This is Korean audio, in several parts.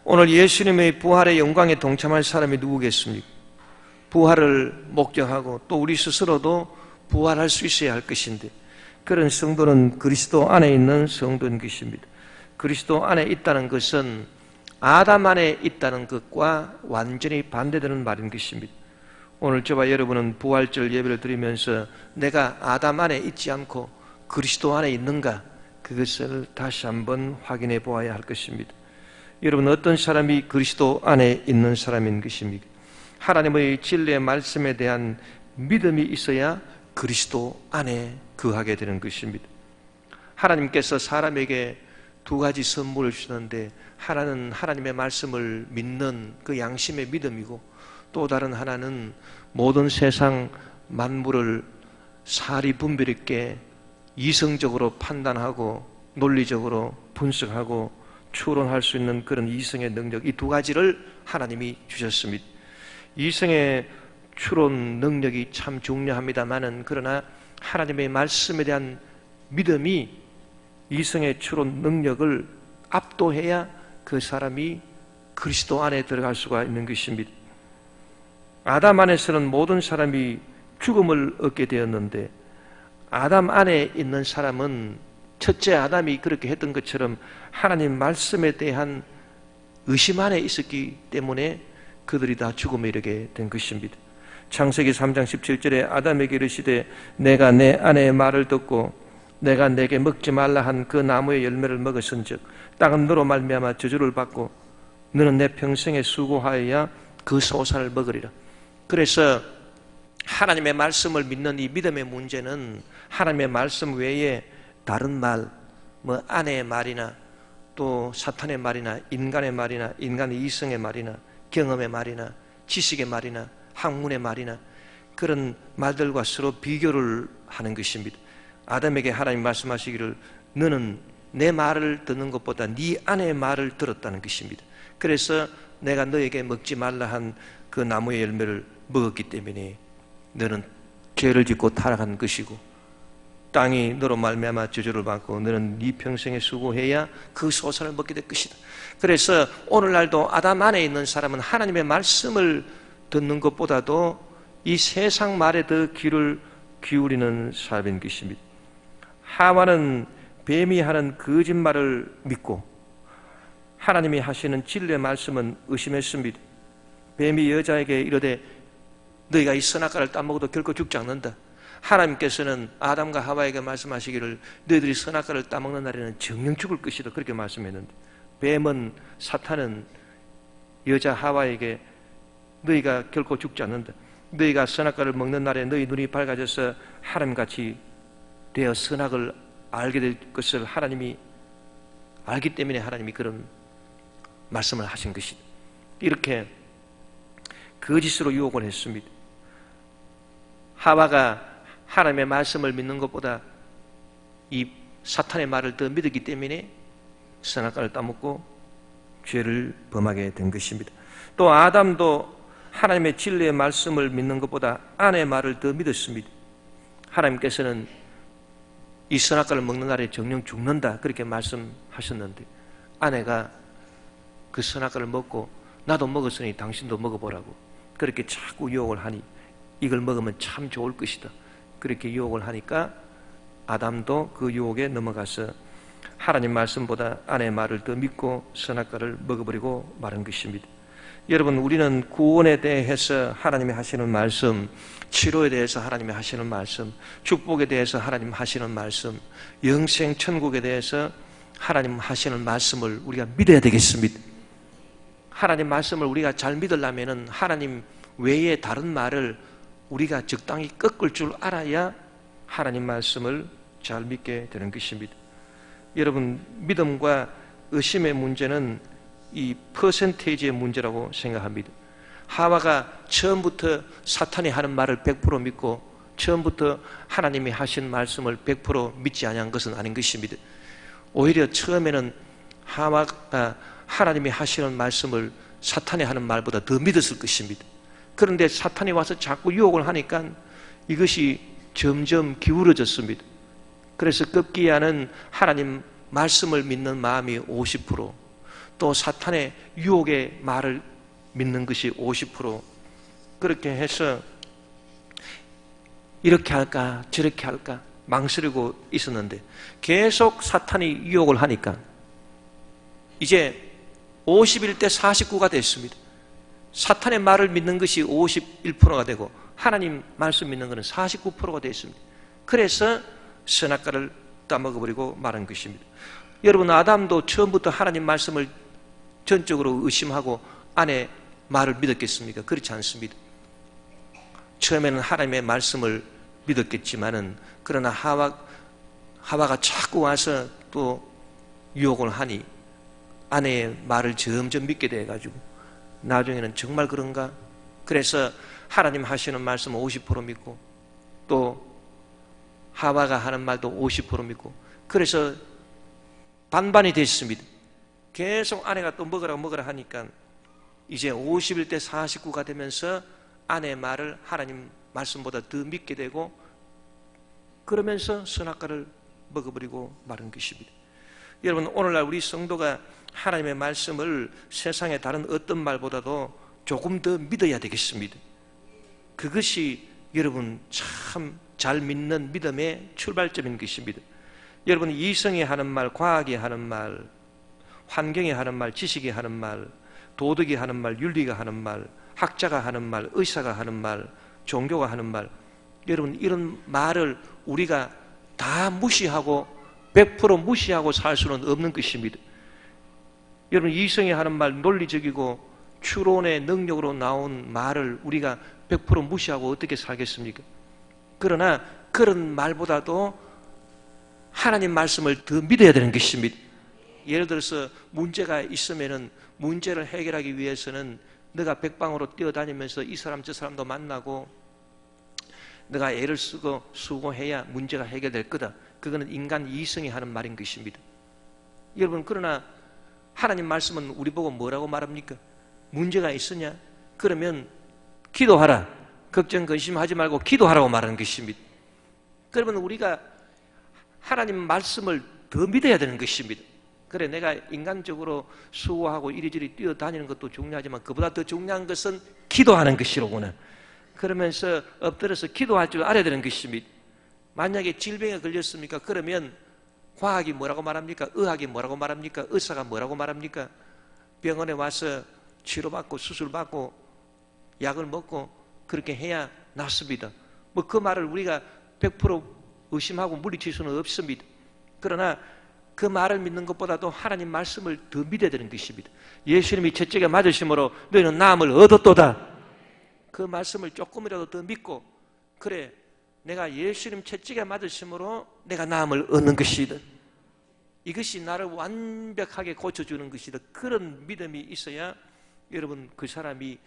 오늘 예수님의 부활의 영광에 동참할 사람이 누구겠습니까? 부활을 목격하고 또 우리 스스로도 부활할 수 있어야 할 것인데, 그런 성도는 그리스도 안에 있는 성도인 것입니다. 그리스도 안에 있다는 것은 아담 안에 있다는 것과 완전히 반대되는 말인 것입니다. 오늘 저와 여러분은 부활절 예배를 드리면서 내가 아담 안에 있지 않고 그리스도 안에 있는가, 그것을 다시 한번 확인해 보아야 할 것입니다. 여러분, 어떤 사람이 그리스도 안에 있는 사람인 것입니까? 하나님의 진리의 말씀에 대한 믿음이 있어야 그리스도 안에 거하게 되는 것입니다. 하나님께서 사람에게 두 가지 선물을 주는데, 하나는 하나님의 말씀을 믿는 그 양심의 믿음이고, 또 다른 하나는 모든 세상 만물을 사리 분별 있게 이성적으로 판단하고 논리적으로 분석하고 추론할 수 있는 그런 이성의 능력, 이 두 가지를 하나님이 주셨습니다. 이성의 추론 능력이 참 중요합니다만은, 그러나 하나님의 말씀에 대한 믿음이 이성의 추론 능력을 압도해야 그 사람이 그리스도 안에 들어갈 수가 있는 것입니다. 아담 안에서는 모든 사람이 죽음을 얻게 되었는데, 아담 안에 있는 사람은 첫째 아담이 그렇게 했던 것처럼 하나님 말씀에 대한 의심 안에 있었기 때문에 그들이 다 죽음에 이르게 된 것입니다. 창세기 3장 17절에 아담에게 이르시되 내가 내 아내의 말을 듣고 내가 내게 먹지 말라 한 그 나무의 열매를 먹었은즉 땅은 너로 말미암아 저주를 받고 너는 내 평생에 수고하여야 그 소산을 먹으리라. 그래서 하나님의 말씀을 믿는 이 믿음의 문제는 하나님의 말씀 외에 다른 말, 아내의 말이나 또 사탄의 말이나 인간의 말이나 인간의 이성의 말이나 경험의 말이나 지식의 말이나 학문의 말이나 그런 말들과 서로 비교를 하는 것입니다. 아담에게 하나님 말씀하시기를 너는 내 말을 듣는 것보다 네 아내의 말을 들었다는 것입니다. 그래서 내가 너에게 먹지 말라 한 그 나무의 열매를 먹었기 때문에 너는 죄를 짓고 타락한 것이고 땅이 너로 말미암아 저주를 받고 너는 네 평생에 수고해야 그 소산을 먹게 될 것이다. 그래서 오늘날도 아담 안에 있는 사람은 하나님의 말씀을 듣는 것보다도 이 세상 말에 더 귀를 기울이는 사람인 것입니다. 하와는 뱀이 하는 거짓말을 믿고 하나님이 하시는 진리의 말씀은 의심했습니다. 뱀이 여자에게 이르되 너희가 이 선악과를 따먹어도 결코 죽지 않는다. 하나님께서는 아담과 하와에게 말씀하시기를 너희들이 선악과를 따먹는 날에는 정녕 죽을 것이다, 그렇게 말씀했는데, 뱀은, 사탄은 여자 하와에게 너희가 결코 죽지 않는다, 너희가 선악과를 먹는 날에 너희 눈이 밝아져서 하나님같이 되어 선악을 알게 될 것을 하나님이 알기 때문에 하나님이 그런 말씀을 하신 것이다. 이렇게 거짓으로 유혹을 했습니다. 하와가 하나님의 말씀을 믿는 것보다 이 사탄의 말을 더 믿었기 때문에 선악과를 따먹고 죄를 범하게 된 것입니다. 또 아담도 하나님의 진리의 말씀을 믿는 것보다 아내의 말을 더 믿었습니다. 하나님께서는 이 선악과를 먹는 날에 정녕 죽는다, 그렇게 말씀하셨는데 아내가 그 선악과를 먹고 나도 먹었으니 당신도 먹어보라고 그렇게 자꾸 유혹을 하니 이걸 먹으면 참 좋을 것이다, 그렇게 유혹을 하니까 아담도 그 유혹에 넘어가서 하나님 말씀보다 아내의 말을 더 믿고 선악과를 먹어버리고 마는 것입니다. 여러분, 우리는 구원에 대해서 하나님이 하시는 말씀, 치료에 대해서 하나님이 하시는 말씀, 축복에 대해서 하나님 하시는 말씀, 영생 천국에 대해서 하나님 하시는 말씀을 우리가 믿어야 되겠습니다. 하나님 말씀을 우리가 잘 믿으려면 하나님 외에 다른 말을 우리가 적당히 꺾을 줄 알아야 하나님 말씀을 잘 믿게 되는 것입니다. 여러분, 믿음과 의심의 문제는 이 퍼센테이지의 문제라고 생각합니다. 하와가 처음부터 사탄이 하는 말을 100% 믿고 처음부터 하나님이 하신 말씀을 100% 믿지 아니한 것은 아닌 것입니다. 오히려 처음에는 하와가 하나님이 하시는 말씀을 사탄이 하는 말보다 더 믿었을 것입니다. 그런데 사탄이 와서 자꾸 유혹을 하니까 이것이 점점 기울어졌습니다. 그래서 급기야는 하나님 말씀을 믿는 마음이 50%, 또 사탄의 유혹의 말을 믿는 것이 50%, 그렇게 해서 이렇게 할까 저렇게 할까 망설이고 있었는데 계속 사탄이 유혹을 하니까 이제 51대 49가 됐습니다. 사탄의 말을 믿는 것이 51%가 되고 하나님 말씀 믿는 것은 49%가 됐습니다. 그래서 선악과를 따먹어버리고 말한 것입니다. 여러분, 아담도 처음부터 하나님 말씀을 전적으로 의심하고 아내 말을 믿었겠습니까? 그렇지 않습니다. 처음에는 하나님의 말씀을 믿었겠지만은 그러나 하와가 자꾸 와서 또 유혹을 하니 아내의 말을 점점 믿게 돼가지고 나중에는 정말 그런가? 그래서 하나님 하시는 말씀 50% 믿고 또 하와가 하는 말도 50% 믿고 그래서 반반이 됐습니다. 계속 아내가 또 먹으라 하니까 이제 51대 49가 되면서 아내의 말을 하나님 말씀보다 더 믿게 되고 그러면서 선악과를 먹어버리고 마른 것입니다. 여러분, 오늘날 우리 성도가 하나님의 말씀을 세상의 다른 어떤 말보다도 조금 더 믿어야 되겠습니다. 그것이 여러분 참 잘 믿는 믿음의 출발점인 것입니다. 여러분, 이성이 하는 말, 과학이 하는 말, 환경이 하는 말, 지식이 하는 말, 도덕이 하는 말, 윤리가 하는 말, 학자가 하는 말, 의사가 하는 말, 종교가 하는 말, 여러분 이런 말을 우리가 다 무시하고 100% 무시하고 살 수는 없는 것입니다. 여러분, 이성이 하는 말, 논리적이고 추론의 능력으로 나온 말을 우리가 100% 무시하고 어떻게 살겠습니까? 그러나 그런 말보다도 하나님 말씀을 더 믿어야 되는 것입니다. 예를 들어서 문제가 있으면은 문제를 해결하기 위해서는 너가 백방으로 뛰어다니면서 이 사람 저 사람도 만나고 너가 애를 쓰고 수고해야 문제가 해결될 거다. 그거는 인간 이성이 하는 말인 것입니다. 여러분, 그러나 하나님 말씀은 우리 보고 뭐라고 말합니까? 문제가 있으냐? 그러면 기도하라. 걱정 근심하지 말고 기도하라고 말하는 것입니다. 그러면 우리가 하나님 말씀을 더 믿어야 되는 것입니다. 그래, 내가 인간적으로 수고하고 이리저리 뛰어다니는 것도 중요하지만 그보다 더 중요한 것은 기도하는 것이로구나. 그러면서 엎드려서 기도할 줄 알아야 되는 것입니다. 만약에 질병에 걸렸습니까? 그러면 과학이 뭐라고 말합니까? 의학이 뭐라고 말합니까? 의사가 뭐라고 말합니까? 병원에 와서 치료받고 수술받고 약을 먹고 그렇게 해야 낫습니다. 뭐 그 말을 우리가 100% 의심하고 물리칠 수는 없습니다. 그러나 그 말을 믿는 것보다도 하나님 말씀을 더 믿어야 되는 것입니다. 예수님이 채찍에 맞으심으로 너희는 나음을 얻었도다. 그 말씀을 조금이라도 더 믿고 그래, 내가 예수님 채찍에 맞으심으로 내가 나음을 얻는 것이다. 이것이 나를 완벽하게 고쳐주는 것이다. 그런 믿음이 있어야 여러분 그 사람이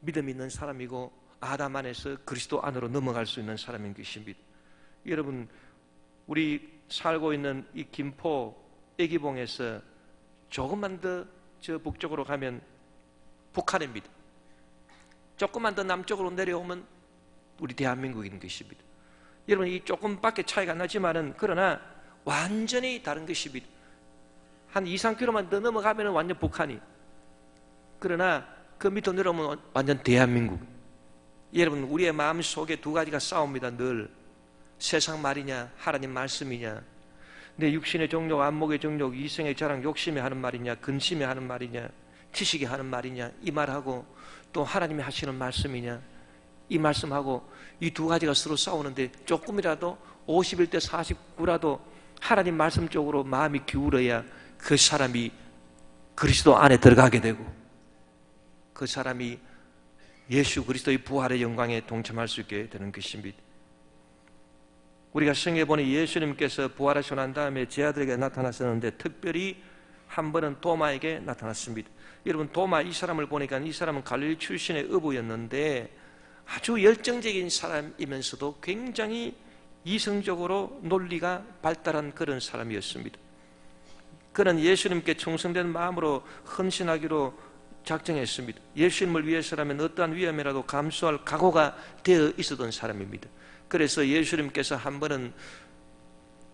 믿음 있는 사람이고 아담 안에서 그리스도 안으로 넘어갈 수 있는 사람인 것입니다. 여러분, 우리 살고 있는 이 김포 애기봉에서 조금만 더 저 북쪽으로 가면 북한입니다. 조금만 더 남쪽으로 내려오면 우리 대한민국인 것입니다. 여러분, 이 조금밖에 차이가 안 나지만은 그러나 완전히 다른 것입니다. 한 2, 3km만 더 넘어가면 완전 북한이. 그러나 그 밑으로 내려오면 완전 대한민국. 여러분, 우리의 마음 속에 두 가지가 싸웁니다. 늘 세상 말이냐 하나님 말씀이냐, 내 육신의 정욕, 안목의 정욕, 이성의 자랑, 욕심이 하는 말이냐, 근심이 하는 말이냐, 지식이 하는 말이냐, 이 말하고 또 하나님이 하시는 말씀이냐, 이 말씀하고 이 두 가지가 서로 싸우는데 조금이라도 51대 49라도 하나님 말씀 쪽으로 마음이 기울어야 그 사람이 그리스도 안에 들어가게 되고 그 사람이 예수 그리스도의 부활의 영광에 동참할 수 있게 되는 것입니다. 우리가 성경에 보니 예수님께서 부활하시고 난 다음에 제자들에게 나타났었는데 특별히 한 번은 도마에게 나타났습니다. 여러분, 도마 이 사람을 보니까 이 사람은 갈릴리 출신의 어부였는데 아주 열정적인 사람이면서도 굉장히 이성적으로 논리가 발달한 그런 사람이었습니다. 그는 예수님께 충성된 마음으로 헌신하기로 작정했습니다. 예수님을 위해서라면 어떠한 위험이라도 감수할 각오가 되어 있었던 사람입니다. 그래서 예수님께서 한 번은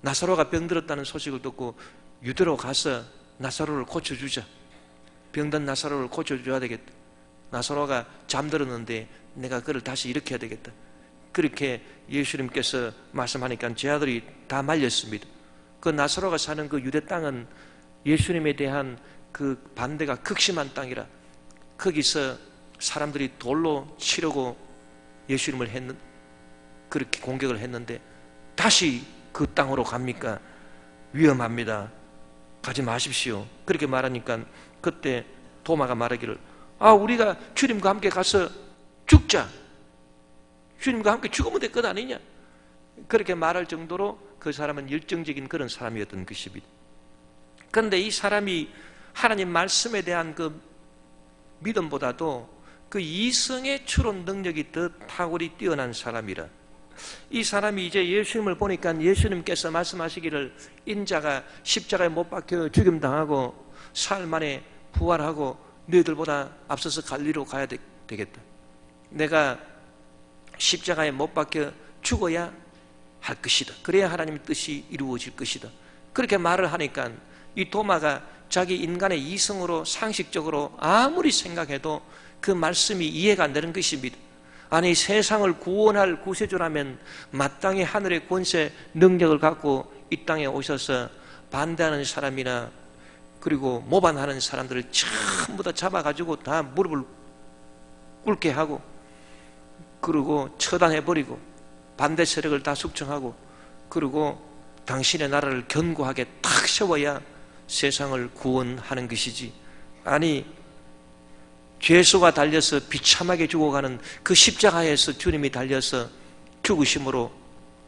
나사로가 병들었다는 소식을 듣고 유대로 가서 나사로를 고쳐주자. 병든 나사로를 고쳐줘야 되겠다. 나사로가 잠들었는데 내가 그를 다시 일으켜야 되겠다. 그렇게 예수님께서 말씀하니까 제 아들이 다 말렸습니다. 그 나사로가 사는 그 유대 땅은 예수님에 대한 그 반대가 극심한 땅이라 거기서 사람들이 돌로 치려고 예수님을 그렇게 공격을 했는데 다시 그 땅으로 갑니까? 위험합니다. 가지 마십시오. 그렇게 말하니까 그때 도마가 말하기를 우리가 주님과 함께 가서 죽자. 주님과 함께 죽으면 될 것 아니냐. 그렇게 말할 정도로 그 사람은 열정적인 그런 사람이었던 것입니다. 그런데 이 사람이 하나님 말씀에 대한 그 믿음보다도 그 이성의 추론 능력이 더 탁월히 뛰어난 사람이라 이 사람이 이제 예수님을 보니까 예수님께서 말씀하시기를 인자가 십자가에 못 박혀 죽임당하고 사흘 만에 부활하고 너희들보다 앞서서 갈리로 가야 되겠다. 내가 십자가에 못 박혀 죽어야 할 것이다. 그래야 하나님의 뜻이 이루어질 것이다. 그렇게 말을 하니까 이 도마가 자기 인간의 이성으로 상식적으로 아무리 생각해도 그 말씀이 이해가 안 되는 것입니다. 아니 세상을 구원할 구세주라면 마땅히 하늘의 권세 능력을 갖고 이 땅에 오셔서 반대하는 사람이나 그리고 모반하는 사람들을 전부 다 잡아가지고 다 무릎을 꿇게 하고 그리고 처단해버리고 반대 세력을 다 숙청하고 그리고 당신의 나라를 견고하게 탁 세워야 세상을 구원하는 것이지. 아니 죄수가 달려서 비참하게 죽어가는 그 십자가에서 주님이 달려서 죽으심으로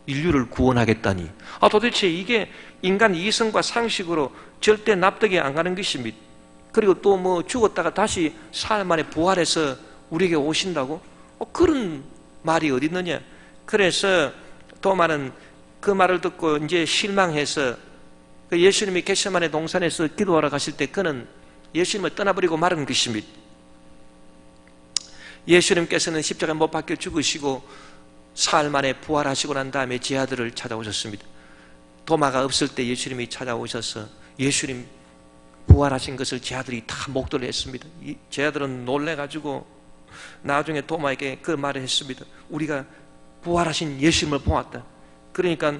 인류를 구원하겠다니 도대체 이게 인간 이성과 상식으로 절대 납득이 안 가는 것입니다. 그리고 또 뭐 죽었다가 다시 사흘 만에 부활해서 우리에게 오신다고? 그런 말이 어디 있느냐. 그래서 도마는 그 말을 듣고 이제 실망해서 예수님이 겟세마네 동산에서 기도하러 가실 때 그는 예수님을 떠나버리고 말은 것입니다. 예수님께서는 십자가에 못 박혀 죽으시고 사흘 만에 부활하시고 난 다음에 제 아들을 찾아오셨습니다. 도마가 없을 때 예수님이 찾아오셔서 예수님 부활하신 것을 제 아들이 다 목도를 했습니다. 제 아들은 놀래가지고 나중에 도마에게 그 말을 했습니다. 우리가 부활하신 예수님을 보았다. 그러니까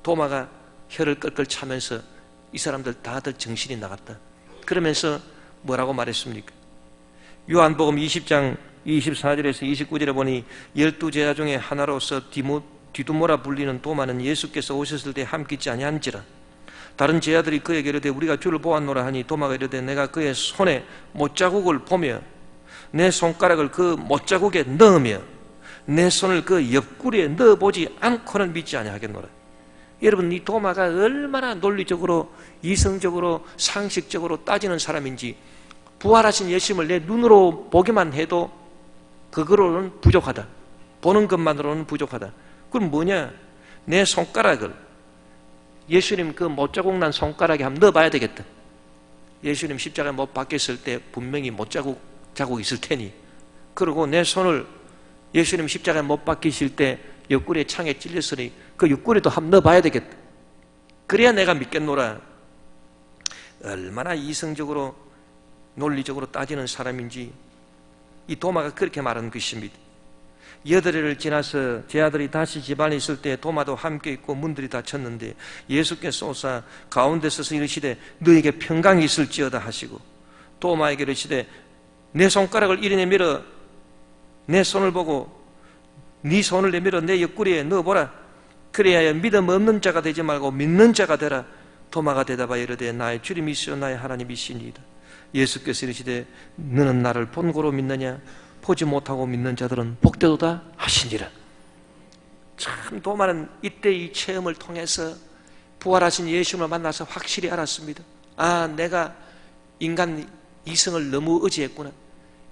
도마가 혀를 끌끌 차면서 이 사람들 다들 정신이 나갔다. 그러면서 뭐라고 말했습니까? 요한복음 20장 24절에서 29절에 보니 12제자 중에 하나로서 디두모라 불리는 도마는 예수께서 오셨을 때 함께 있지 아니한지라. 다른 제자들이 그에게 이르되 우리가 주를 보았노라 하니 도마가 이르되 내가 그의 손에 못자국을 보며 내 손가락을 그 못자국에 넣으며 내 손을 그 옆구리에 넣어보지 않고는 믿지 아니하겠노라. 여러분 이 도마가 얼마나 논리적으로 이성적으로 상식적으로 따지는 사람인지 부활하신 예수님을 내 눈으로 보기만 해도 그거로는 부족하다. 보는 것만으로는 부족하다. 그럼 뭐냐? 내 손가락을 예수님 그 못자국 난 손가락에 한번 넣어봐야 되겠다. 예수님 십자가에 못 박혔을 때 분명히 자국이 있을 테니 그리고 내 손을 예수님 십자가에 못 박히실 때 옆구리에 창에 찔렸으니 그 옆구리도 한번 넣어봐야 되겠다. 그래야 내가 믿겠노라. 얼마나 이성적으로 논리적으로 따지는 사람인지 이 도마가 그렇게 말한 것입니다. 8일을 지나서 제 아들이 다시 집안에 있을 때 도마도 함께 있고 문들이 닫혔는데 예수께서 오사 가운데 서서 이르시되 너에게 평강이 있을지어다 하시고 도마에게 이르시되 내 손가락을 이리 내밀어 내 손을 보고 네 손을 내밀어 내 옆구리에 넣어보라. 그래야 믿음 없는 자가 되지 말고 믿는 자가 되라. 도마가 대답하여 이르되 나의 주님이시오 나의 하나님이시니이다. 예수께서 이르시되 너는 나를 본고로 믿느냐? 보지 못하고 믿는 자들은 복되도다 하시니라. 참 도마는 이때 이 체험을 통해서 부활하신 예수님을 만나서 확실히 알았습니다. 내가 인간 이성을 너무 의지했구나.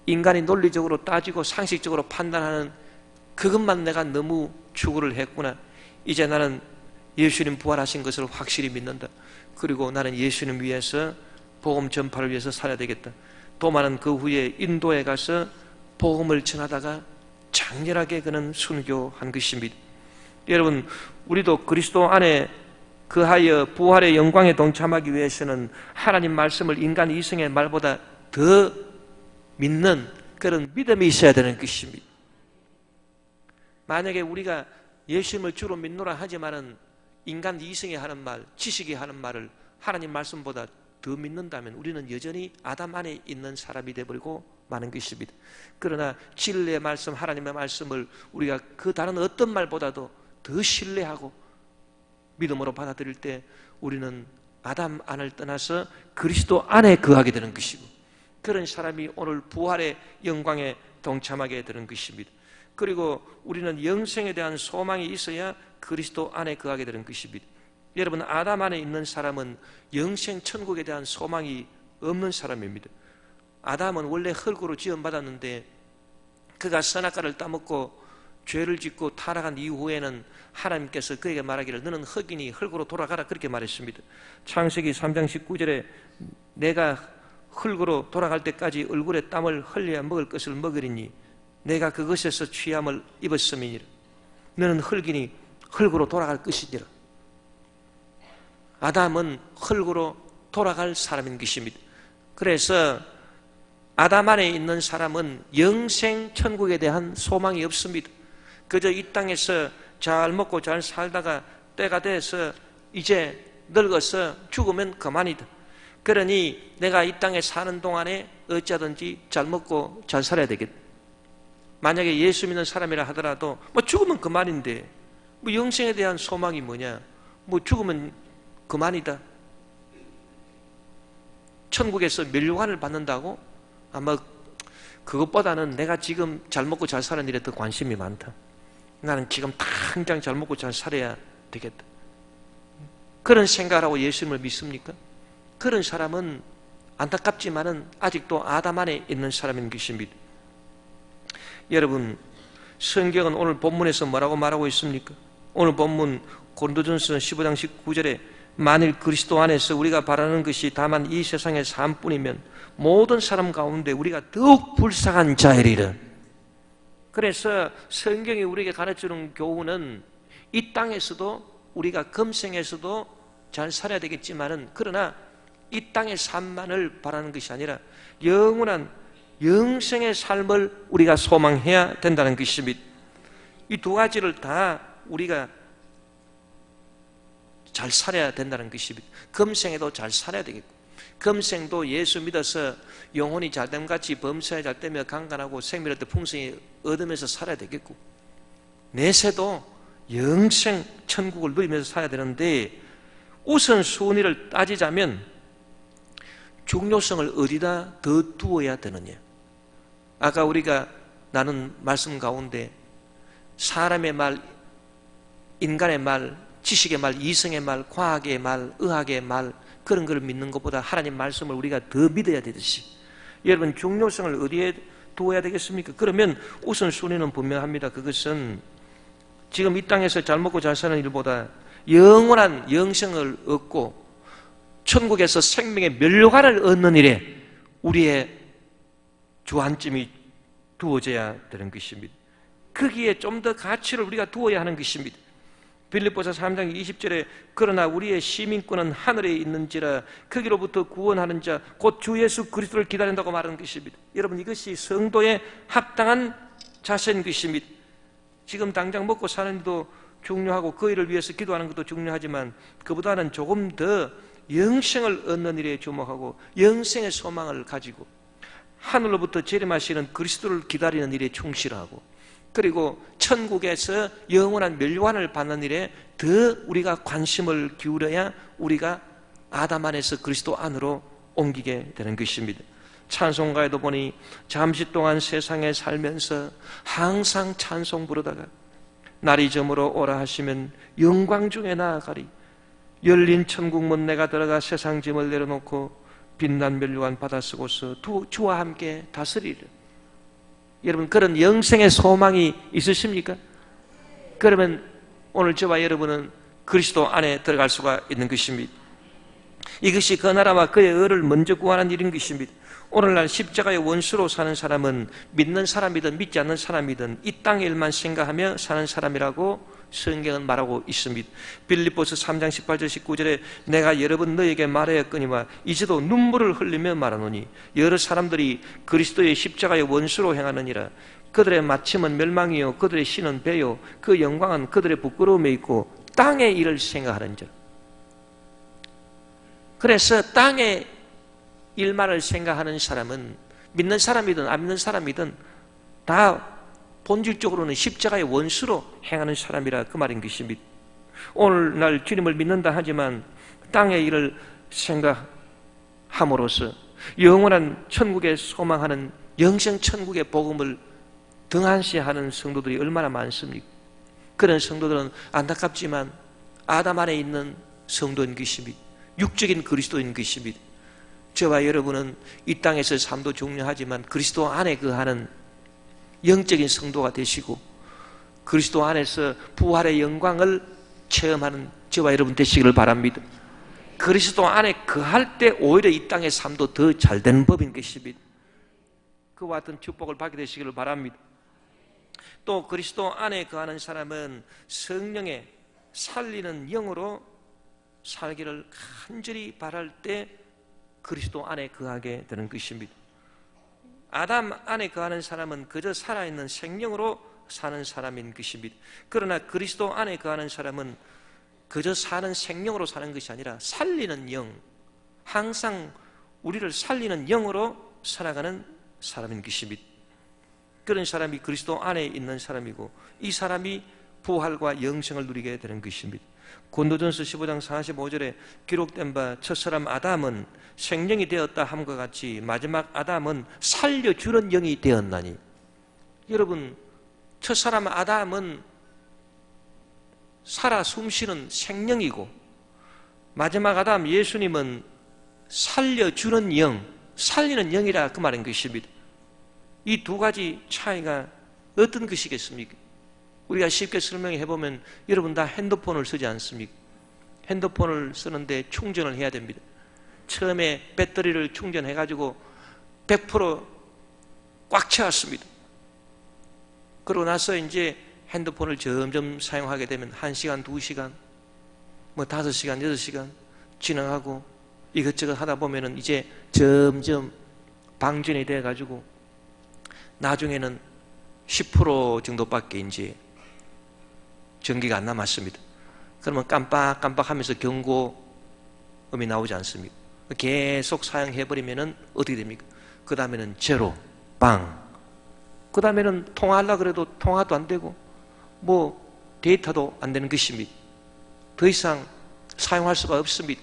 인간이 논리적으로 따지고 상식적으로 판단하는 그것만 내가 너무 추구를 했구나. 이제 나는 예수님 부활하신 것을 확실히 믿는다. 그리고 나는 예수님 위해서 복음 전파를 위해서 살아야 되겠다. 도마는 그 후에 인도에 가서 복음을 전하다가 장렬하게 그는 순교한 것입니다. 여러분 우리도 그리스도 안에 그하여 부활의 영광에 동참하기 위해서는 하나님 말씀을 인간 이성의 말보다 더 믿는 그런 믿음이 있어야 되는 것입니다. 만약에 우리가 예수님을 주로 믿노라 하지만은 인간 이성이 하는 말, 지식이 하는 말을 하나님 말씀보다 더 믿는다면 우리는 여전히 아담 안에 있는 사람이 되어버리고 마는 것입니다. 그러나 진리의 말씀, 하나님의 말씀을 우리가 그 다른 어떤 말보다도 더 신뢰하고 믿음으로 받아들일 때 우리는 아담 안을 떠나서 그리스도 안에 거하게 되는 것이고, 그런 사람이 오늘 부활의 영광에 동참하게 되는 것입니다. 그리고 우리는 영생에 대한 소망이 있어야 그리스도 안에 거하게 되는 것입니다. 여러분, 아담 안에 있는 사람은 영생 천국에 대한 소망이 없는 사람입니다. 아담은 원래 흙으로 지음받았는데 그가 선악과를 따먹고 죄를 짓고 타락한 이후에는 하나님께서 그에게 말하기를 너는 흙이니 흙으로 돌아가라 그렇게 말했습니다. 창세기 3장 19절에 내가 흙으로 돌아갈 때까지 얼굴에 땀을 흘려야 먹을 것을 먹으리니 내가 그것에서 취함을 입었음이니라. 너는 흙이니 흙으로 돌아갈 것이니라. 아담은 흙으로 돌아갈 사람인 것입니다. 그래서 아담 안에 있는 사람은 영생 천국에 대한 소망이 없습니다. 그저 이 땅에서 잘 먹고 잘 살다가 때가 돼서 이제 늙어서 죽으면 그만이다. 그러니 내가 이 땅에 사는 동안에 어찌하든지 잘 먹고 잘 살아야 되겠다. 만약에 예수 믿는 사람이라 하더라도 뭐 죽으면 그만인데 뭐 영생에 대한 소망이 뭐냐, 뭐 죽으면 그만이다. 천국에서 멸류관을 받는다고? 아마 그것보다는 내가 지금 잘 먹고 잘 사는 일에 더 관심이 많다. 나는 지금 당장 잘 먹고 잘 살아야 되겠다. 그런 생각을 하고 예수님을 믿습니까? 그런 사람은 안타깝지만은 아직도 아담 안에 있는 사람인 것입니다. 여러분, 성경은 오늘 본문에서 뭐라고 말하고 있습니까? 오늘 본문 고린도전서 15장 19절에 만일 그리스도 안에서 우리가 바라는 것이 다만 이 세상의 삶뿐이면 모든 사람 가운데 우리가 더욱 불쌍한 자이리라. 그래서 성경이 우리에게 가르치는 교훈은 이 땅에서도 우리가 금생에서도 잘 살아야 되겠지만은 그러나 이 땅의 삶만을 바라는 것이 아니라 영원한 영생의 삶을 우리가 소망해야 된다는 것입니다. 이 두 가지를 다 우리가 잘 살아야 된다는 것입니다. 금생에도 잘 살아야 되겠고, 금생도 예수 믿어서 영혼이 잘됨 같이 범사에 잘되며 강간하고 생명을 풍성히 얻으면서 살아야 되겠고, 내세도 영생 천국을 누리면서 살아야 되는데 우선순위를 따지자면 중요성을 어디다 더 두어야 되느냐. 아까 우리가 나눈 말씀 가운데 사람의 말, 인간의 말, 지식의 말, 이성의 말, 과학의 말, 의학의 말, 그런 걸 믿는 것보다 하나님 말씀을 우리가 더 믿어야 되듯이 여러분 중요성을 어디에 두어야 되겠습니까? 그러면 우선순위는 분명합니다. 그것은 지금 이 땅에서 잘 먹고 잘 사는 일보다 영원한 영생을 얻고 천국에서 생명의 멸류관을 얻는 일에 우리의 주안점이 두어져야 되는 것입니다. 거기에 좀 더 가치를 우리가 두어야 하는 것입니다. 빌립보서 3장 20절에 그러나 우리의 시민권은 하늘에 있는지라 거기로부터 구원하는 자 곧 주 예수 그리스도를 기다린다고 말하는 것입니다. 여러분, 이것이 성도의 합당한 자세인 것입니다. 지금 당장 먹고 사는 일도 중요하고 그 일을 위해서 기도하는 것도 중요하지만 그보다는 조금 더 영생을 얻는 일에 주목하고 영생의 소망을 가지고 하늘로부터 재림하시는 그리스도를 기다리는 일에 충실하고 그리고 천국에서 영원한 멸류관을 받는 일에 더 우리가 관심을 기울여야 우리가 아담 안에서 그리스도 안으로 옮기게 되는 것입니다. 찬송가에도 보니 잠시 동안 세상에 살면서 항상 찬송 부르다가 날이 저물어 오라 하시면 영광 중에 나아가리. 열린 천국문 내가 들어가 세상 짐을 내려놓고 빛난 멸류관 받아 쓰고서 주와 함께 다스리리. 여러분, 그런 영생의 소망이 있으십니까? 그러면 오늘 저와 여러분은 그리스도 안에 들어갈 수가 있는 것입니다. 이것이 그 나라와 그의 의를 먼저 구하는 일인 것입니다. 오늘날 십자가의 원수로 사는 사람은 믿는 사람이든 믿지 않는 사람이든 이 땅의 일만 생각하며 사는 사람이라고 성경은 말하고 있습니다. 빌립보서 3장 18절 19절에 내가 여러 번 너에게 말하였거니와 이제도 눈물을 흘리며 말하노니 여러 사람들이 그리스도의 십자가의 원수로 행하느니라. 그들의 마침은 멸망이요 그들의 신은 배요 그 영광은 그들의 부끄러움에 있고 땅의 일을 생각하는지라. 그래서 땅의 일만을 생각하는 사람은 믿는 사람이든 안 믿는 사람이든 다 본질적으로는 십자가의 원수로 행하는 사람이라 그 말인 것입니다. 오늘날 주님을 믿는다 하지만 땅의 일을 생각함으로써 영원한 천국에 소망하는 영생 천국의 복음을 등한시하는 성도들이 얼마나 많습니까? 그런 성도들은 안타깝지만 아담 안에 있는 성도인 것입니다. 육적인 그리스도인 것입니다. 저와 여러분은 이 땅에서 삶도 중요하지만 그리스도 안에 거하는 영적인 성도가 되시고 그리스도 안에서 부활의 영광을 체험하는 저와 여러분 되시기를 바랍니다. 그리스도 안에 거할 때 오히려 이 땅의 삶도 더 잘되는 법인 것입니다. 그와 같은 축복을 받게 되시기를 바랍니다. 또 그리스도 안에 거하는 사람은 성령의 살리는 영으로 살기를 간절히 바랄 때 그리스도 안에 거하게 되는 것입니다. 아담 안에 거하는 사람은 그저 살아있는 생명으로 사는 사람인 것입니다. 그러나 그리스도 안에 거하는 사람은 그저 사는 생명으로 사는 것이 아니라 살리는 영, 항상 우리를 살리는 영으로 살아가는 사람인 것입니다. 그런 사람이 그리스도 안에 있는 사람이고 이 사람이 부활과 영생을 누리게 되는 것입니다. 고린도전서 15장 45절에 기록된 바 첫사람 아담은 생명이 되었다 함과 같이 마지막 아담은 살려주는 영이 되었나니. 여러분, 첫사람 아담은 살아 숨쉬는 생명이고 마지막 아담 예수님은 살려주는 영, 살리는 영이라 그 말인 것입니다. 이 두 가지 차이가 어떤 것이겠습니까? 우리가 쉽게 설명해 보면 여러분 다 핸드폰을 쓰지 않습니까? 핸드폰을 쓰는데 충전을 해야 됩니다. 처음에 배터리를 충전해 가지고 100% 꽉 채웠습니다. 그러고 나서 이제 핸드폰을 점점 사용하게 되면 1시간, 2시간, 5시간, 6시간 진행하고 이것저것 하다 보면은 이제 점점 방전이 돼 가지고 나중에는 10% 정도밖에 이제 전기가 안 남았습니다. 그러면 깜빡깜빡하면서 경고음이 나오지 않습니까? 계속 사용해버리면은 어떻게 됩니까? 그 다음에는 제로, 빵. 그 다음에는 통화하려고 그래도 통화도 안 되고, 데이터도 안 되는 것입니다. 더 이상 사용할 수가 없습니다.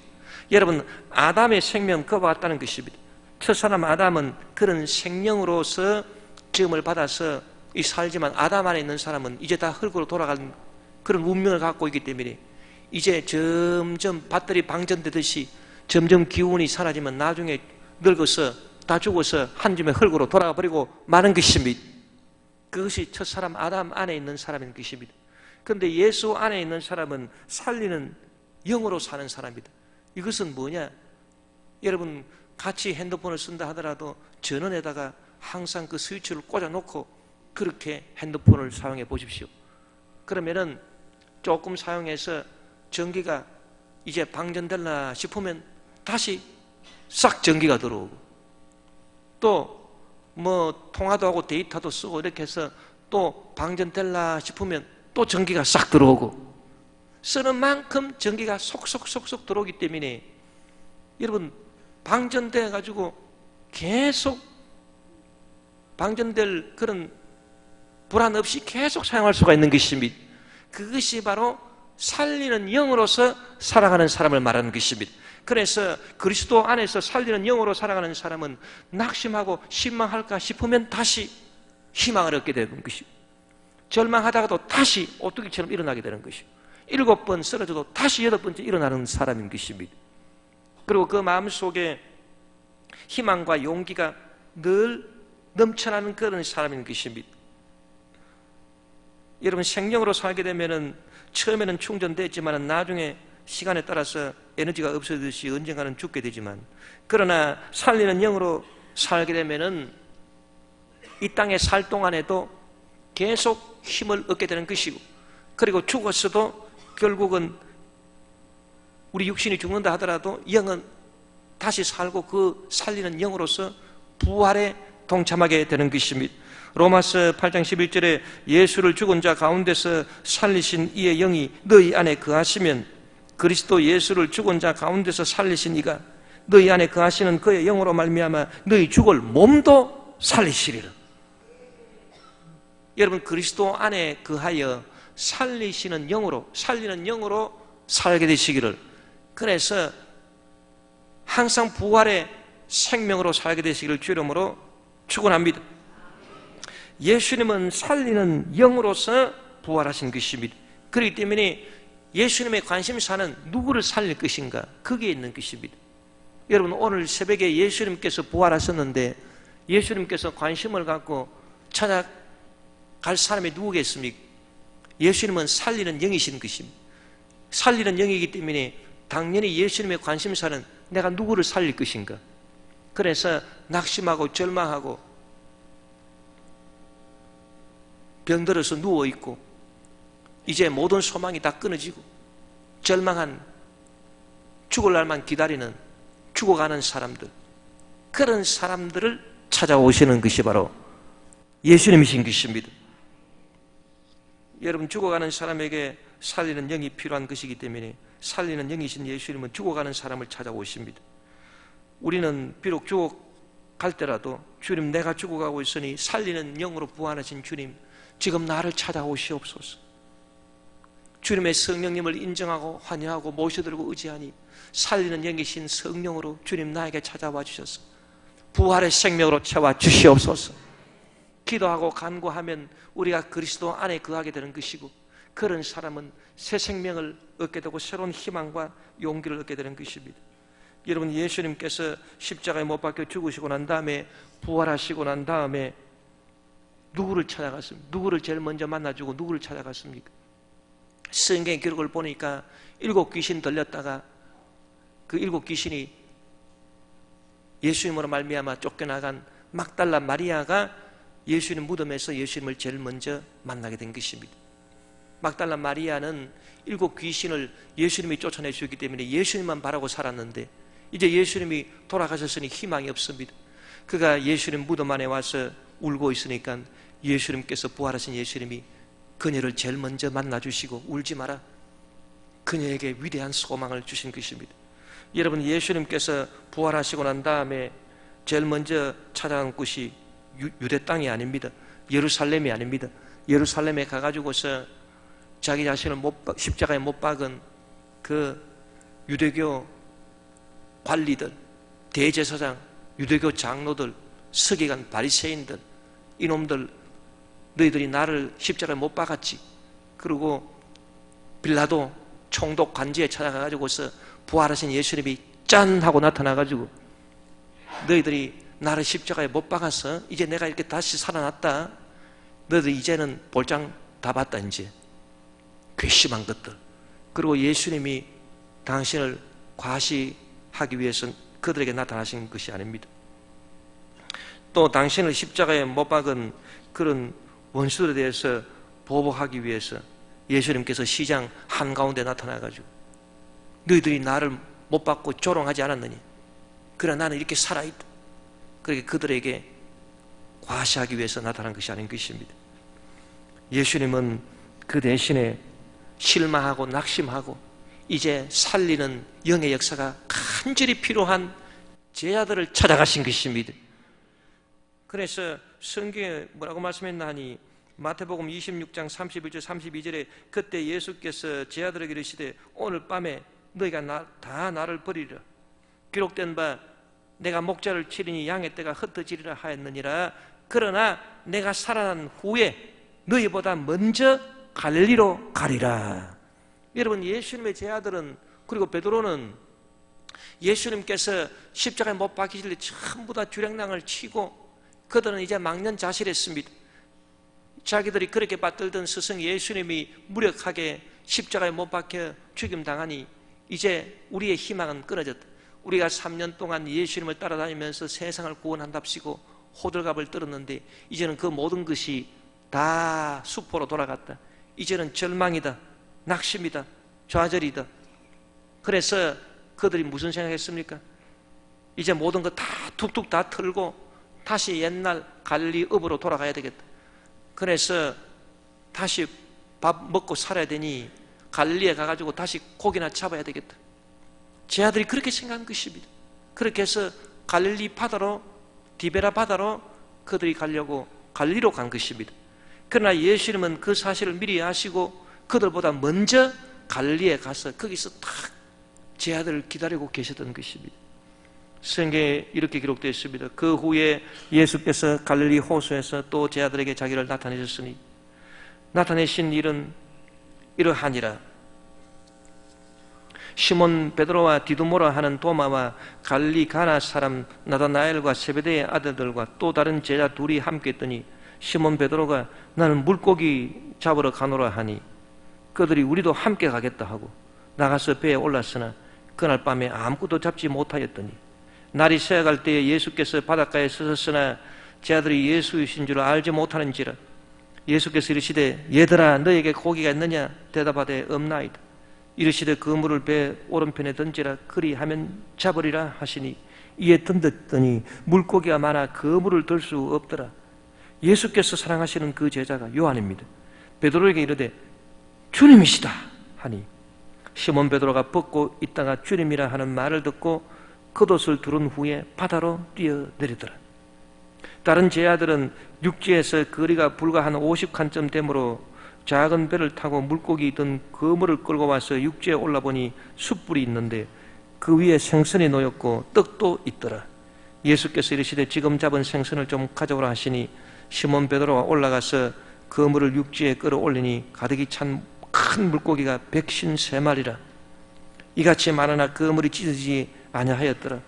여러분, 아담의 생명 그와 같다는 것입니다. 첫사람 아담은 그런 생명으로서 지음을 받아서 이 살지만 아담 안에 있는 사람은 이제 다 흙으로 돌아가는 그런 운명을 갖고 있기 때문에 이제 점점 배터리 방전되듯이 점점 기운이 사라지면 나중에 늙어서 다 죽어서 한 줌의 흙으로 돌아가 버리고 마는 것입니다. 그것이 첫사람 아담 안에 있는 사람인 것입니다. 그런데 예수 안에 있는 사람은 살리는 영으로 사는 사람이다. 이것은 뭐냐? 여러분 같이 핸드폰을 쓴다 하더라도 전원에다가 항상 그 스위치를 꽂아놓고 그렇게 핸드폰을 사용해 보십시오. 그러면은 조금 사용해서 전기가 이제 방전될라 싶으면 다시 싹 전기가 들어오고 또 통화도 하고 데이터도 쓰고 이렇게 해서 또 방전될라 싶으면 또 전기가 싹 들어오고 쓰는 만큼 전기가 속속속속 들어오기 때문에 여러분 방전돼 가지고 계속 방전될 그런 불안 없이 계속 사용할 수가 있는 것입니다. 그것이 바로 살리는 영으로서 살아가는 사람을 말하는 것입니다. 그래서 그리스도 안에서 살리는 영으로 살아가는 사람은 낙심하고 실망할까 싶으면 다시 희망을 얻게 되는 것입니다. 절망하다가도 다시 오뚜기처럼 일어나게 되는 것입니다. 7번 쓰러져도 다시 8번째 일어나는 사람인 것입니다. 그리고 그 마음속에 희망과 용기가 늘 넘쳐나는 그런 사람인 것입니다. 여러분 생명으로 살게 되면은 처음에는 충전됐지만 나중에 시간에 따라서 에너지가 없어지듯이 언젠가는 죽게 되지만 그러나 살리는 영으로 살게 되면은 이 땅에 살 동안에도 계속 힘을 얻게 되는 것이고, 그리고 죽었어도 결국은 우리 육신이 죽는다 하더라도 영은 다시 살고 그 살리는 영으로서 부활에 동참하게 되는 것입니다. 로마서 8장 11절에 예수를 죽은 자 가운데서 살리신 이의 영이 너희 안에 거하시면 그리스도 예수를 죽은 자 가운데서 살리신 이가 너희 안에 거하시는 그의 영으로 말미암아 너희 죽을 몸도 살리시리라. 여러분, 그리스도 안에 거하여 살리시는 영으로, 살리는 영으로 살게 되시기를, 그래서 항상 부활의 생명으로 살게 되시기를 주 이름으로 축원합니다. 예수님은 살리는 영으로서 부활하신 것입니다. 그렇기 때문에 예수님의 관심사는 누구를 살릴 것인가, 거기에 있는 것입니다. 여러분, 오늘 새벽에 예수님께서 부활하셨는데 예수님께서 관심을 갖고 찾아갈 사람이 누구겠습니까? 예수님은 살리는 영이신 것입니다. 살리는 영이기 때문에 당연히 예수님의 관심사는 내가 누구를 살릴 것인가. 그래서 낙심하고 절망하고 병들어서 누워있고 이제 모든 소망이 다 끊어지고 절망한, 죽을 날만 기다리는, 죽어가는 사람들, 그런 사람들을 찾아오시는 것이 바로 예수님이신 것입니다. 여러분, 죽어가는 사람에게 살리는 영이 필요한 것이기 때문에 살리는 영이신 예수님은 죽어가는 사람을 찾아오십니다. 우리는 비록 죽어갈 때라도 주님, 내가 죽어가고 있으니 살리는 영으로 부활하신 주님, 지금 나를 찾아오시옵소서. 주님의 성령님을 인정하고 환영하고 모셔들고 의지하니 살리는 영이신 성령으로 주님 나에게 찾아와 주셔서 부활의 생명으로 채워 주시옵소서. 기도하고 간구하면 우리가 그리스도 안에 거하게 되는 것이고, 그런 사람은 새 생명을 얻게 되고 새로운 희망과 용기를 얻게 되는 것입니다. 여러분, 예수님께서 십자가에 못 박혀 죽으시고 난 다음에, 부활하시고 난 다음에 누구를 찾아갔습니까? 누구를 제일 먼저 만나주고 누구를 찾아갔습니까? 성경 기록을 보니까 7 귀신 들렸다가 그 7 귀신이 예수님으로 말미암아 쫓겨나간 막달라 마리아가 예수님 무덤에서 예수님을 제일 먼저 만나게 된 것입니다. 막달라 마리아는 7 귀신을 예수님이 쫓아내 주셨기 때문에 예수님만 바라고 살았는데, 이제 예수님이 돌아가셨으니 희망이 없습니다. 그가 예수님 무덤 안에 와서 울고 있으니까 예수님께서, 부활하신 예수님이 그녀를 제일 먼저 만나주시고 울지 마라, 그녀에게 위대한 소망을 주신 것입니다. 여러분, 예수님께서 부활하시고 난 다음에 제일 먼저 찾아간 곳이 유대 땅이 아닙니다. 예루살렘이 아닙니다. 예루살렘에 가가지고서 자기 자신을 십자가에 못 박은 그 유대교 관리들, 대제사장, 유대교 장로들, 서기관, 바리새인들, 이놈들, 너희들이 나를 십자가에 못 박았지. 그리고 빌라도 총독 관제에 찾아가가지고서 부활하신 예수님이 짠 하고 나타나가지고, 너희들이 나를 십자가에 못 박았어. 이제 내가 이렇게 다시 살아났다. 너희들 이제는 볼장 다 봤다. 이제 괘씸한 것들. 그리고 예수님이 당신을 과시하기 위해서 그들에게 나타나신 것이 아닙니다. 또 당신을 십자가에 못 박은 그런 원수들에 대해서 보복하기 위해서 예수님께서 시장 한가운데 나타나가지고, 너희들이 나를 못 박고 조롱하지 않았느니, 그러나 나는 이렇게 살아있다. 그렇게 그들에게 과시하기 위해서 나타난 것이 아닌 것입니다. 예수님은 그 대신에 실망하고 낙심하고 이제 살리는 영의 역사가 간절히 필요한 제자들을 찾아가신 것입니다. 그래서 성경에 뭐라고 말씀했나 하니, 마태복음 26장 31절 32절에 그때 예수께서 제자들에게 이르시되 오늘 밤에 너희가 다 나를 버리리라. 기록된 바 내가 목자를 치리니 양의 떼가 흩어지리라 하였느니라. 그러나 내가 살아난 후에 너희보다 먼저 갈릴리로 가리라. 여러분, 예수님의 제자들은, 그리고 베드로는 예수님께서 십자가에 못 박히실 때 전부 다 주량랑을 치고 그들은 이제 망연자실했습니다. 자기들이 그렇게 받들던 스승 예수님이 무력하게 십자가에 못 박혀 죽임당하니 이제 우리의 희망은 끊어졌다. 우리가 3년 동안 예수님을 따라다니면서 세상을 구원한답시고 호들갑을 떨었는데 이제는 그 모든 것이 다 수포로 돌아갔다. 이제는 절망이다, 낙심이다, 좌절이다. 그래서 그들이 무슨 생각했습니까? 이제 모든 거 다 툭툭 다 털고 다시 옛날 갈릴리읍으로 돌아가야 되겠다. 그래서 다시 밥 먹고 살아야 되니 갈릴리에 가가지고 다시 고기나 잡아야 되겠다. 제 아들이 그렇게 생각한 것입니다. 그렇게 해서 갈릴리 바다로, 디베라 바다로 그들이 가려고 갈릴리로 간 것입니다. 그러나 예수님은 그 사실을 미리 아시고 그들보다 먼저 갈릴리에 가서 거기서 딱 제 아들을 기다리고 계셨던 것입니다. 성경에 이렇게 기록되어 있습니다. 그 후에 예수께서 갈릴리 호수에서 또 제 아들에게 자기를 나타내셨으니 나타내신 일은 이러하니라. 시몬 베드로와 디두모라 하는 도마와 갈릴리 가나 사람 나다나엘과 세베대의 아들들과 또 다른 제자 둘이 함께 있더니 시몬 베드로가 나는 물고기 잡으러 가노라 하니 그들이 우리도 함께 가겠다 하고 나가서 배에 올랐으나 그날 밤에 아무것도 잡지 못하였더니 날이 새어갈 때에 예수께서 바닷가에 서셨으나 제 아들이 예수이신 줄 알지 못하는지라. 예수께서 이르시되 얘들아 너에게 고기가 있느냐 대답하되 없나이다. 이르시되 그 물을 배 오른편에 던지라 그리하면 잡으리라 하시니 이에 던졌더니 물고기가 많아 그 물을 들 수 없더라. 예수께서 사랑하시는 그 제자가 요한입니다. 베드로에게 이르되 주님이시다 하니 시몬 베드로가 벗고 있다가 주님이라 하는 말을 듣고 겉옷을 두른 후에 바다로 뛰어내리더라. 다른 제자들은 육지에서 거리가 불과 한 50칸쯤 되므로 작은 배를 타고 물고기 있던 그물을 끌고 와서 육지에 올라보니 숯불이 있는데 그 위에 생선이 놓였고 떡도 있더라. 예수께서 이르시되 지금 잡은 생선을 좀 가져오라 하시니 시몬 베드로가 올라가서 그물을 육지에 끌어올리니 가득히 찬 큰 물고기가 153마리라. 이같이 많으나 그물이 찢어지지 아니하였더라.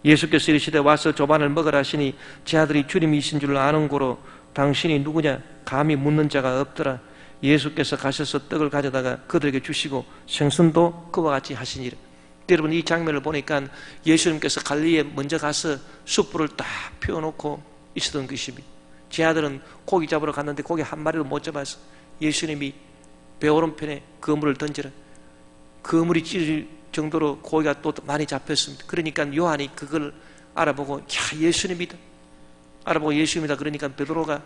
예수께서 이르시되 와서 조반을 먹으라 하시니 제 아들이 주님이신 줄 아는 고로 당신이 누구냐 감히 묻는 자가 없더라. 예수께서 가셔서 떡을 가져다가 그들에게 주시고 생선도 그와 같이 하시니라. 여러분 이 장면을 보니까 예수님께서 갈릴리에 먼저 가서 숯불을 딱 피워놓고 있었던 것입니다. 제 아들은 고기 잡으러 갔는데 고기 한 마리도 못 잡아서 예수님이 배 오른편에 그물을 던지라. 그물이 찢어질 정도로 고기가 또 많이 잡혔습니다. 그러니까 요한이 그걸 알아보고 야 예수님이다 알아보고 예수님이다 그러니까 베드로가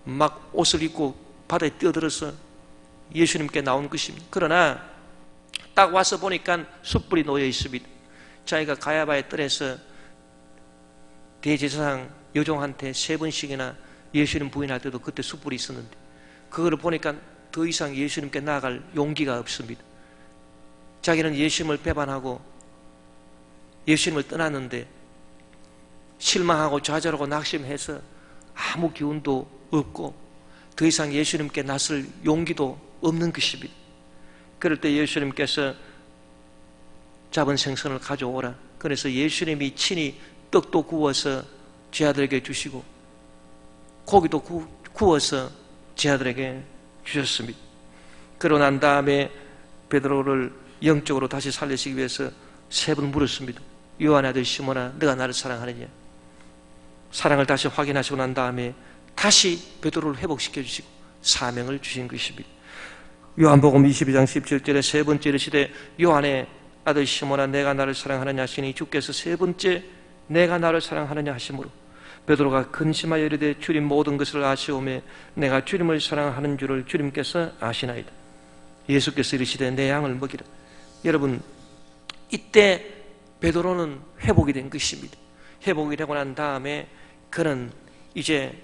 막 옷을 입고 바다에 뛰어들어서 예수님께 나온 것입니다. 그러나 딱 와서 보니까 숯불이 놓여 있습니다. 자기가 가야바의 뜰에서 대제사장 여종한테 3번씩이나 예수님 부인할 때도 그때 숯불이 있었는데 그거를 보니까 더 이상 예수님께 나아갈 용기가 없습니다. 자기는 예수님을 배반하고 예수님을 떠났는데 실망하고 좌절하고 낙심해서 아무 기운도 없고 더 이상 예수님께 나설 용기도 없는 것입니다. 그럴 때 예수님께서 잡은 생선을 가져오라. 그래서 예수님이 친히 떡도 구워서 제 아들에게 주시고 고기도 구워서 제 아들에게 주셨습니다. 그러고 난 다음에 베드로를 영적으로 다시 살리시기 위해서 3번 물었습니다. 요한의 아들 시몬아 너가 나를 사랑하느냐. 사랑을 다시 확인하시고 난 다음에 다시 베드로를 회복시켜 주시고 사명을 주신 것입니다. 요한복음 22장 17절에 3번째 이르시되 요한의 아들 시몬아 내가 나를 사랑하느냐 하시니 주께서 3번째 내가 나를 사랑하느냐 하시므로 베드로가 근심하여 이르되 주님 모든 것을 아시오매 내가 주님을 사랑하는 줄을 주님께서 아시나이다. 예수께서 이르시되 내 양을 먹이라. 여러분 이때 베드로는 회복이 된 것입니다. 회복이 되고 난 다음에 그는 이제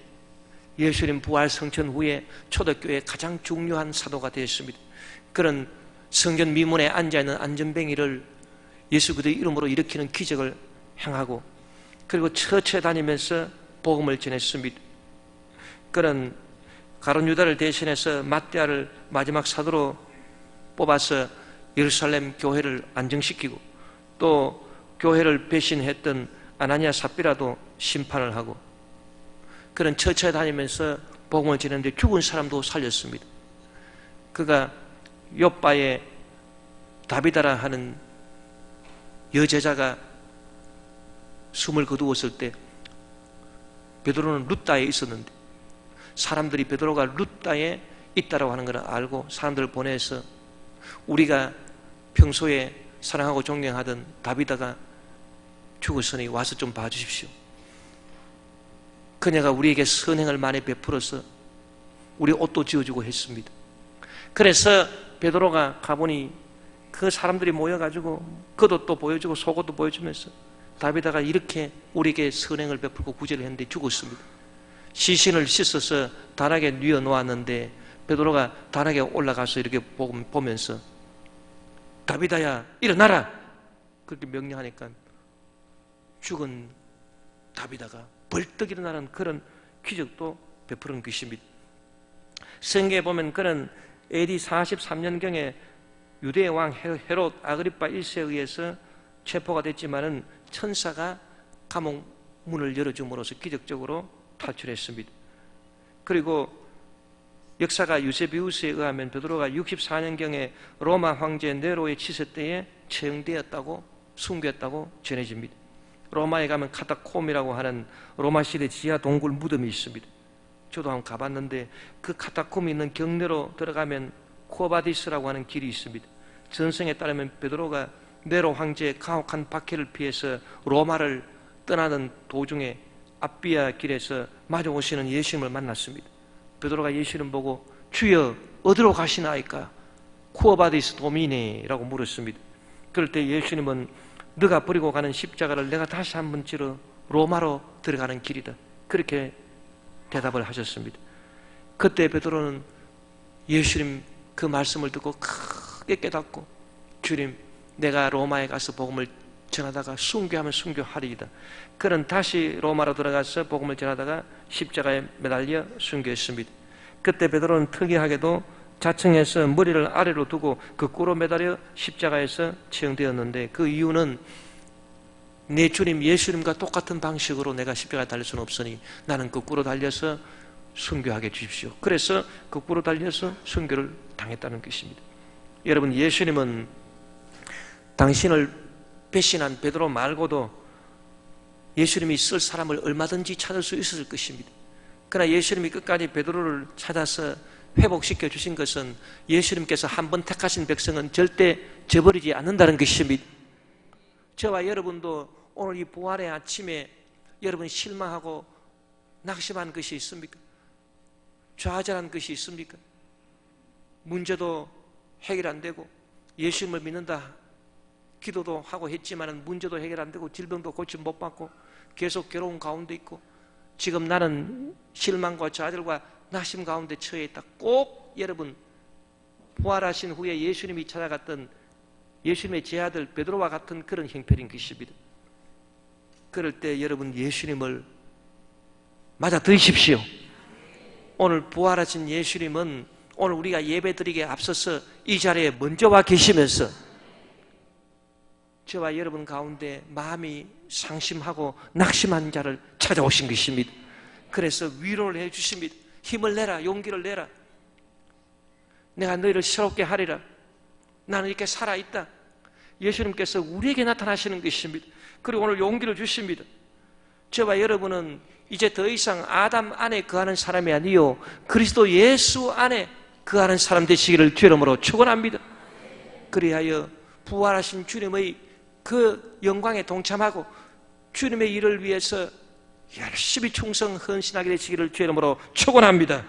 예수님 부활 성천 후에 초대교회의 가장 중요한 사도가 되었습니다. 그는 성전 미문에 앉아있는 안전뱅이를 예수 그리스도의 이름으로 일으키는 기적을 행하고 그리고 처처에 다니면서 복음을 전했습니다. 그는 가룟 유다를 대신해서 matthea를 마지막 사도로 뽑아서 예루살렘 교회를 안정시키고 또 교회를 배신했던 아나니아 삽비라도 심판을 하고 그런 처처에 다니면서 복음을 전했는데 죽은 사람도 살렸습니다. 그가 요빠에 다비다라 하는 여제자가 숨을 거두었을 때 베드로는 룻다에 있었는데 사람들이 베드로가 룻다에 있다라고 하는 걸 알고 사람들을 보내서 우리가 평소에 사랑하고 존경하던 다비다가 죽었으니 와서 좀 봐주십시오. 그녀가 우리에게 선행을 많이 베풀어서 우리 옷도 지어주고 했습니다. 그래서 베드로가 가보니 그 사람들이 모여가지고 겉옷도 보여주고 속옷도 보여주면서 다비다가 이렇게 우리에게 선행을 베풀고 구제를 했는데 죽었습니다. 시신을 씻어서 단하게 뉘어 놓았는데 베드로가 단하게 올라가서 이렇게 보면서 다비다야 일어나라 그렇게 명령하니까 죽은 다비다가 벌떡 일어나는 그런 기적도 베푸는 것입니다. 성경에 보면 그는 AD 43년경에 유대의 왕 헤롯 아그리파 1세에 의해서 체포가 됐지만은 천사가 감옥 문을 열어줌으로써 기적적으로 탈출했습니다. 그리고 역사가 유세비우스에 의하면 베드로가 64년경에 로마 황제 네로의 치세 때에 처형되었다고 순교했다고 전해집니다. 로마에 가면 카타콤이라고 하는 로마 시대 지하 동굴 무덤이 있습니다. 저도 한번 가봤는데 그 카타콤이 있는 경내로 들어가면 코바디스라고 하는 길이 있습니다. 전성에 따르면 베드로가 네로 황제의 가혹한 박해를 피해서 로마를 떠나는 도중에 앞비아 길에서 마주오시는 예수님을 만났습니다. 베드로가 예수님 보고 주여 어디로 가시나이까? 쿠어바디스 도미네라고 물었습니다. 그럴 때 예수님은 너가 버리고 가는 십자가를 내가 다시 한번 지러 로마로 들어가는 길이다. 그렇게 대답을 하셨습니다. 그때 베드로는 예수님 그 말씀을 듣고 크게 깨닫고 주님 내가 로마에 가서 복음을 전하다가 순교하면 순교하리이다. 그는 다시 로마로 들어가서 복음을 전하다가 십자가에 매달려 순교했습니다. 그때 베드로는 특이하게도 자청해서 머리를 아래로 두고 거꾸로 매달려 십자가에서 처형되었는데 그 이유는 내 주님 예수님과 똑같은 방식으로 내가 십자가에 달릴 수는 없으니 나는 거꾸로 달려서 순교하게 주십시오. 그래서 거꾸로 달려서 순교를 당했다는 것입니다. 여러분 예수님은 당신을 배신한 베드로 말고도 예수님이 쓸 사람을 얼마든지 찾을 수 있었을 것입니다. 그러나 예수님이 끝까지 베드로를 찾아서 회복시켜 주신 것은 예수님께서 한 번 택하신 백성은 절대 저버리지 않는다는 것입니다. 저와 여러분도 오늘 이 부활의 아침에 여러분 실망하고 낙심한 것이 있습니까? 좌절한 것이 있습니까? 문제도 해결 안 되고 예수님을 믿는다 기도도 하고 했지만 문제도 해결 안 되고 질병도 고침 못 받고 계속 괴로운 가운데 있고 지금 나는 실망과 좌절과 낙심 가운데 처해 있다. 꼭 여러분 부활하신 후에 예수님이 찾아갔던 예수님의 제아들 베드로와 같은 그런 형편인 것입니다. 그럴 때 여러분 예수님을 맞아 들으십시오. 오늘 부활하신 예수님은 오늘 우리가 예배드리기에 앞서서 이 자리에 먼저 와 계시면서 저와 여러분 가운데 마음이 상심하고 낙심한 자를 찾아오신 것입니다. 그래서 위로를 해 주십니다. 힘을 내라, 용기를 내라. 내가 너희를 새롭게 하리라. 나는 이렇게 살아있다. 예수님께서 우리에게 나타나시는 것입니다. 그리고 오늘 용기를 주십니다. 저와 여러분은 이제 더 이상 아담 안에 거하는 사람이 아니요 그리스도 예수 안에 거하는 사람 되시기를 주 이름으로 축원합니다. 그리하여 부활하신 주님의 그 영광에 동참하고 주님의 일을 위해서 열심히 충성 헌신하게 되시기를 주 이름으로 축원합니다.